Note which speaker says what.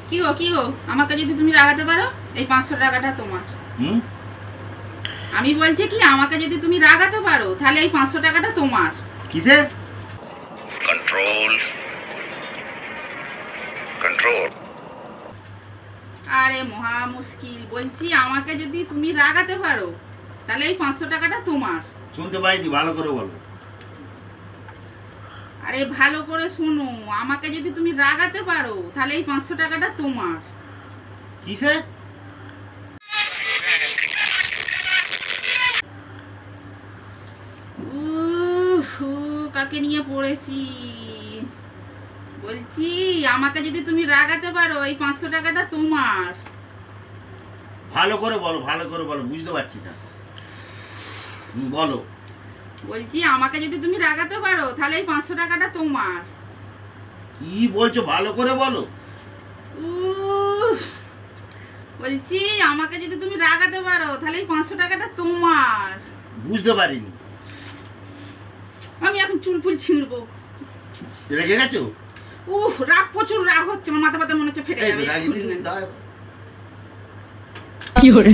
Speaker 1: কি গো আমাকে যদি তুমি রাগাতে পারো এই 500 টাকাটা তোমার। আমি বলছি কি আমাকে যদি তুমি রাগাতে পারো তাহলে এই 500 টাকাটা তোমার।
Speaker 2: কিসে?
Speaker 3: Control control.
Speaker 1: আরে মহা মুশকিল, বলছি আমাকে যদি তুমি রাগাতে পারো তাহলে এই 500 টাকাটা তোমার।
Speaker 2: শুনতে পাইনি, ভালো করে বলো।
Speaker 1: আরে ভালো করে শোনো, আমাকে যদি তুমি রাগাতে পারো তাহলে এই 500 টাকাটা তোমার।
Speaker 2: কিসে?
Speaker 1: উফ, কাকে নিয়ে পড়েছি। বলছি আমাকে যদি তুমি রাগাতে পারো এই 500 টাকাটা তোমার।
Speaker 2: ভালো করে বলো, ভালো করে বলো, বুঝতে পারছি না। বলো।
Speaker 1: বলছি আমাকে যদি তুমি রাগাতে পারো তাহলে এই 500 টাকাটা তোমার।
Speaker 2: কি বলছো, ভালো করে বলো।
Speaker 1: উফ, বলছি আমাকে যদি তুমি রাগাতে পারো তাহলে এই 500 টাকাটা তোমার।
Speaker 2: বুঝতে পারিনি।
Speaker 1: আমি এখন চুল ফুল ছিঁড়বো।
Speaker 2: রেগে গেছো?
Speaker 1: উফ, রাগ, প্রচুর রাগ হচ্ছে, আমার মাথা ব্যথা মনে হচ্ছে ফেটে
Speaker 2: এই তো
Speaker 1: যাবে
Speaker 2: রাগি
Speaker 1: এক্ষুনি।
Speaker 2: দিন, দাও।
Speaker 4: কি hore